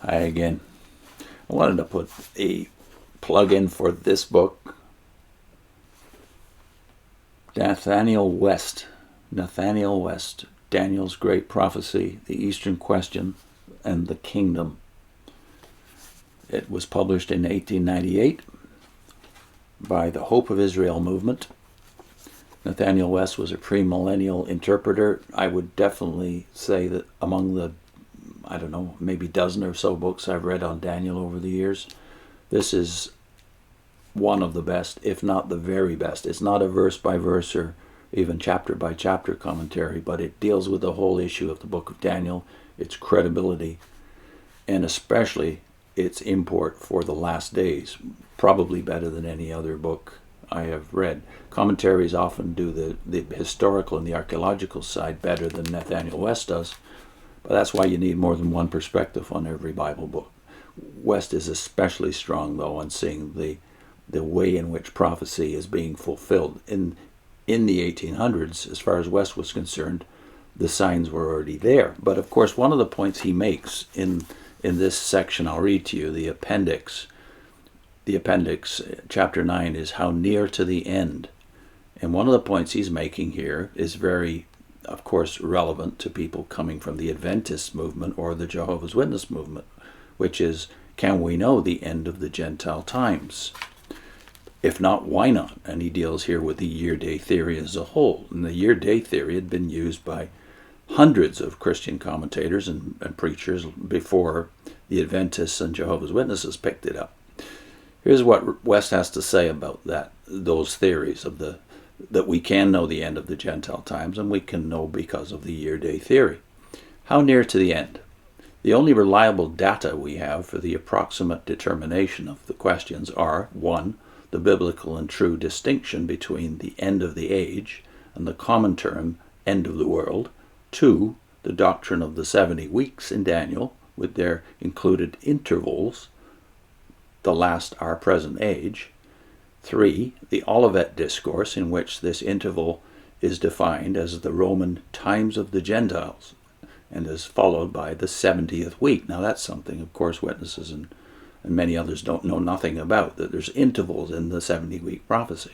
Hi again. I wanted to put a plug in for this book, Nathanael West, Daniel's Great Prophecy, the Eastern Question, and the Kingdom. It was published in 1898 by the Hope of Israel movement. Nathanael West was a premillennial interpreter. I would definitely say that among the maybe dozen or so books I've read on Daniel over the years, this is one of the best, if not the very best. It's not a verse-by-verse or even chapter-by-chapter commentary, but it deals with the whole issue of the book of Daniel, its credibility, and especially its import for the last days, probably better than any other book I have read. Commentaries often do the historical and the archaeological side better than Nathanael West does, but that's why you need more than one perspective on every Bible book. West is especially strong, though, on seeing the way in which prophecy is being fulfilled. In the 1800s, as far as West was concerned, the signs were already there. But, of course, one of the points he makes in this section I'll read to you, the appendix, chapter 9, is how near to the end. And one of the points he's making here is very, of course, relevant to people coming from the Adventist movement or the Jehovah's Witness movement, which is, can we know the end of the Gentile times? If not, why not? And he deals here with the year-day theory as a whole. And the year-day theory had been used by hundreds of Christian commentators and preachers before the Adventists and Jehovah's Witnesses picked it up. Here's what West has to say about those theories of that we can know the end of the Gentile times, and we can know because of the year-day theory. How near to the end? The only reliable data we have for the approximate determination of the questions are, 1, the biblical and true distinction between the end of the age and the common term end of the world. 2, the doctrine of the 70 weeks in Daniel with their included intervals, the last our present age. 3, the Olivet Discourse, in which this interval is defined as the Roman times of the Gentiles and is followed by the 70th week. Now that's something, of course, witnesses and many others don't know nothing about, that there's intervals in the 70-week prophecy.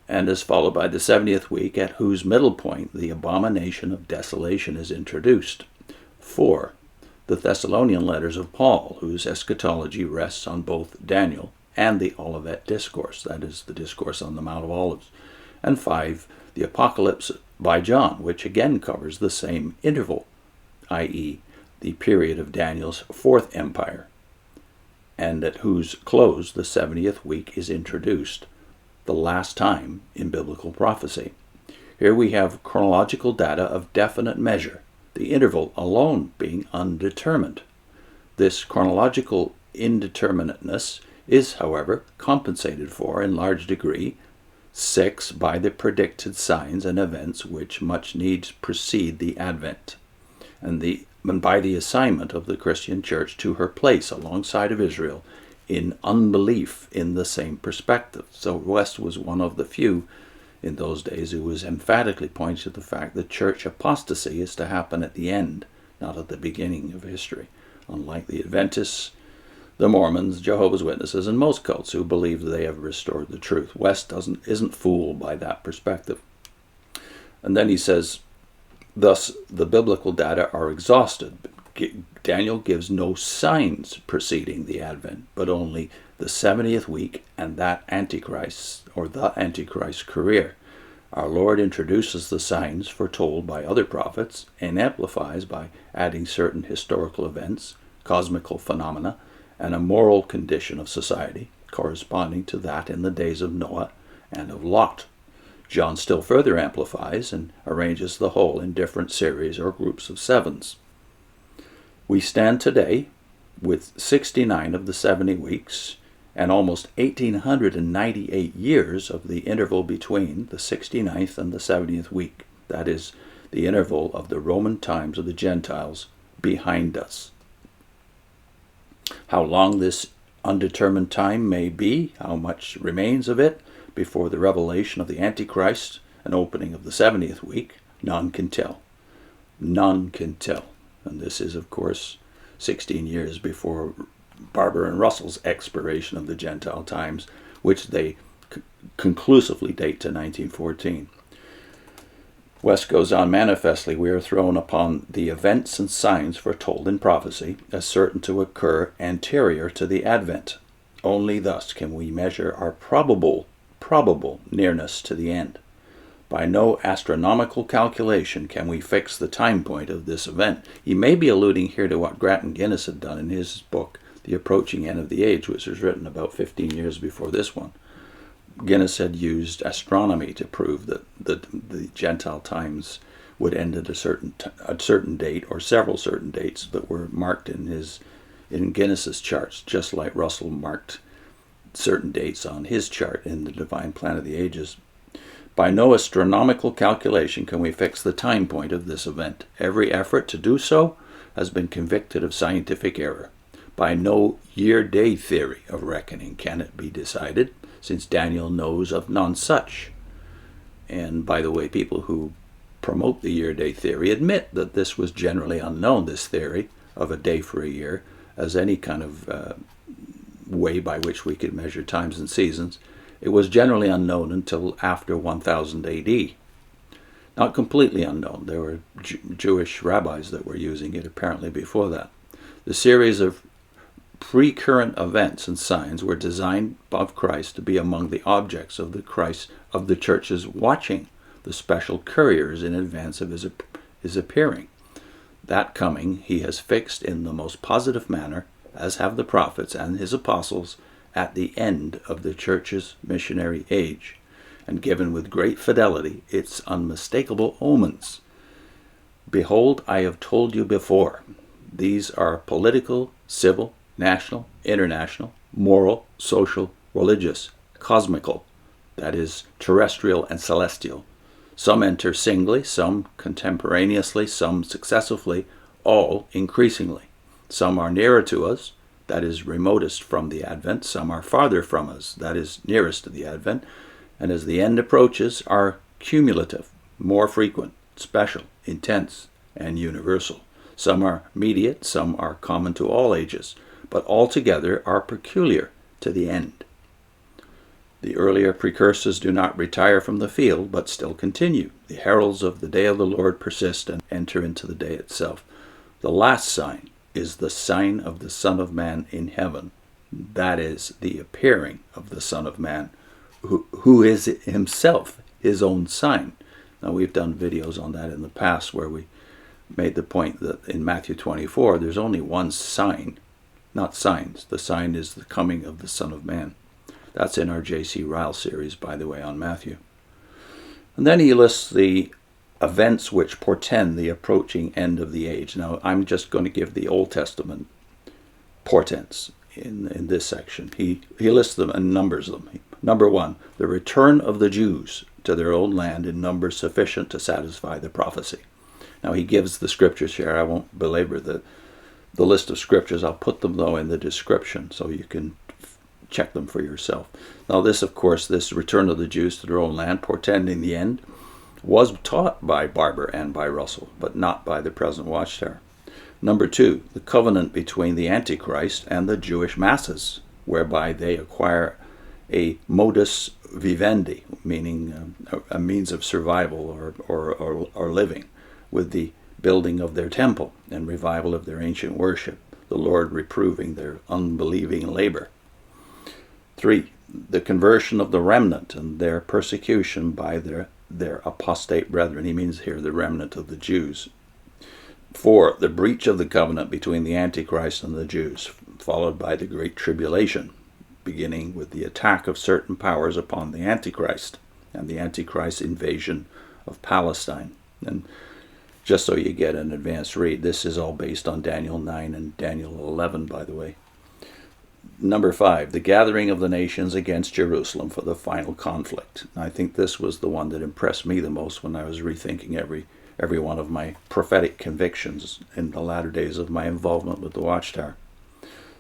And is followed by the 70th week, at whose middle point the abomination of desolation is introduced. 4, the Thessalonian letters of Paul, whose eschatology rests on both Daniel and the Olivet Discourse, that is, the Discourse on the Mount of Olives. And 5, the Apocalypse by John, which again covers the same interval, i.e., the period of Daniel's fourth empire, and at whose close the 70th week is introduced, the last time in biblical prophecy. Here we have chronological data of definite measure, the interval alone being undetermined. This chronological indeterminateness is, however, compensated for in large degree, 6, by the predicted signs and events which much needs precede the Advent, and by the assignment of the Christian church to her place alongside of Israel in unbelief in the same perspective. So West was one of the few in those days who was emphatically pointing to the fact that church apostasy is to happen at the end, not at the beginning of history, unlike the Adventists, the Mormons, Jehovah's Witnesses, and most cults who believe they have restored the truth. West isn't fooled by that perspective. And then he says, thus the biblical data are exhausted. Daniel gives no signs preceding the Advent, but only the 70th week and that Antichrist, or the Antichrist career. Our Lord introduces the signs foretold by other prophets and amplifies by adding certain historical events, cosmical phenomena, and a moral condition of society corresponding to that in the days of Noah and of Lot. John still further amplifies and arranges the whole in different series or groups of 7s. We stand today with 69 of the 70 weeks and almost 1,898 years of the interval between the 69th and the 70th week. That is, the interval of the Roman times of the Gentiles behind us. How long this undetermined time may be, how much remains of it before the revelation of the Antichrist and opening of the 70th week, none can tell. None can tell. And this is, of course, 16 years before Barber and Russell's expiration of the Gentile times, which they conclusively date to 1914. West goes on, manifestly we are thrown upon the events and signs foretold in prophecy as certain to occur anterior to the advent. Only thus can we measure our probable nearness to the end. By no astronomical calculation can we fix the time point of this event. He may be alluding here to what Grattan Guinness had done in his book, The Approaching End of the Age, which was written about 15 years before this one. Guinness had used astronomy to prove that the Gentile times would end at a certain date, or several certain dates that were marked in Guinness's charts, just like Russell marked certain dates on his chart in the Divine Plan of the Ages. By no astronomical calculation can we fix the time point of this event. Every effort to do so has been convicted of scientific error. By no year-day theory of reckoning can it be decided, since Daniel knows of none such. And by the way, people who promote the year-day theory admit that this was generally unknown, this theory of a day for a year, as any kind of way by which we could measure times and seasons. It was generally unknown until after 1000 AD. Not completely unknown. There were Jewish rabbis that were using it apparently before that. The series of pre-current events and signs were designed of Christ to be among the objects of the church's watching, the special couriers in advance of his appearing. That coming he has fixed in the most positive manner, as have the prophets and his apostles, at the end of the church's missionary age, and given with great fidelity its unmistakable omens. Behold, I have told you before. These are political, civil, national, international, moral, social, religious, cosmical, that is, terrestrial and celestial. Some enter singly, some contemporaneously, some successively, all increasingly. Some are nearer to us, that is, remotest from the advent. Some are farther from us, that is, nearest to the advent. And as the end approaches, are cumulative, more frequent, special, intense, and universal. Some are mediate, some are common to all ages, but altogether are peculiar to the end. The earlier precursors do not retire from the field, but still continue. The heralds of the day of the Lord persist and enter into the day itself. The last sign is the sign of the Son of Man in heaven. That is the appearing of the Son of Man, who is himself his own sign. Now, we've done videos on that in the past where we made the point that in Matthew 24, there's only one sign, not signs. The sign is the coming of the Son of Man. That's in our J.C. Ryle series, by the way, on Matthew. And then he lists the events which portend the approaching end of the age. Now, I'm just going to give the Old Testament portents in this section. He lists them and numbers them. Number 1, the return of the Jews to their own land in numbers sufficient to satisfy the prophecy. Now, he gives the scriptures here. I won't belabor the list of scriptures. I'll put them, though, in the description so you can check them for yourself. Now, this, of course, this return of the Jews to their own land, portending the end, was taught by Barber and by Russell, but not by the present Watchtower. Number 2, the covenant between the Antichrist and the Jewish masses, whereby they acquire a modus vivendi, meaning a means of survival or living, with the building of their temple and revival of their ancient worship, the Lord reproving their unbelieving labor. 3, the conversion of the remnant and their persecution by their apostate brethren. He means here the remnant of the Jews. 4, the breach of the covenant between the Antichrist and the Jews, followed by the Great Tribulation, beginning with the attack of certain powers upon the Antichrist and the Antichrist invasion of Palestine. And just so you get an advanced read, this is all based on Daniel 9 and Daniel 11, by the way. Number 5, the gathering of the nations against Jerusalem for the final conflict. I think this was the one that impressed me the most when I was rethinking every one of my prophetic convictions in the latter days of my involvement with the Watchtower.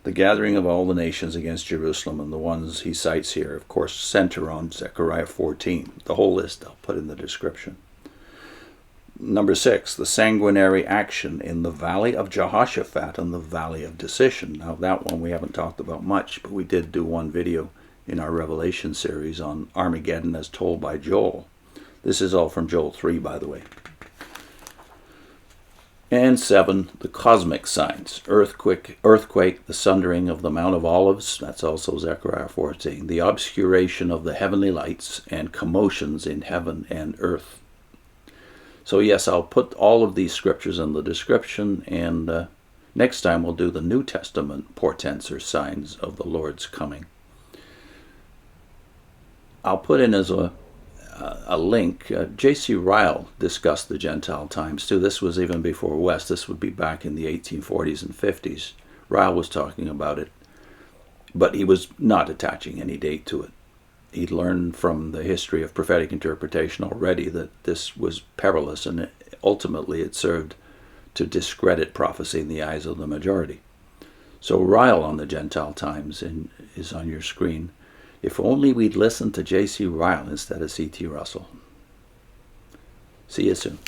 The gathering of all the nations against Jerusalem, and the ones he cites here, of course, center on Zechariah 14. The whole list I'll put in the description. Number 6, the sanguinary action in the valley of Jehoshaphat and the valley of decision. Now that one we haven't talked about much, but we did do one video in our Revelation series on Armageddon as told by Joel. This is all from Joel 3, by the way. And 7, the cosmic signs. Earthquake, the sundering of the Mount of Olives, that's also Zechariah 14. The obscuration of the heavenly lights and commotions in heaven and earth. So yes, I'll put all of these scriptures in the description, and next time we'll do the New Testament portents or signs of the Lord's coming. I'll put in as a link, J.C. Ryle discussed the Gentile times too. This was even before West. This would be back in the 1840s and 50s. Ryle was talking about it, but he was not attaching any date to it. He'd learned from the history of prophetic interpretation already that this was perilous, and ultimately it served to discredit prophecy in the eyes of the majority. So Ryle on the Gentile times is on your screen. If only we'd listened to J.C. Ryle instead of C.T. Russell. See you soon.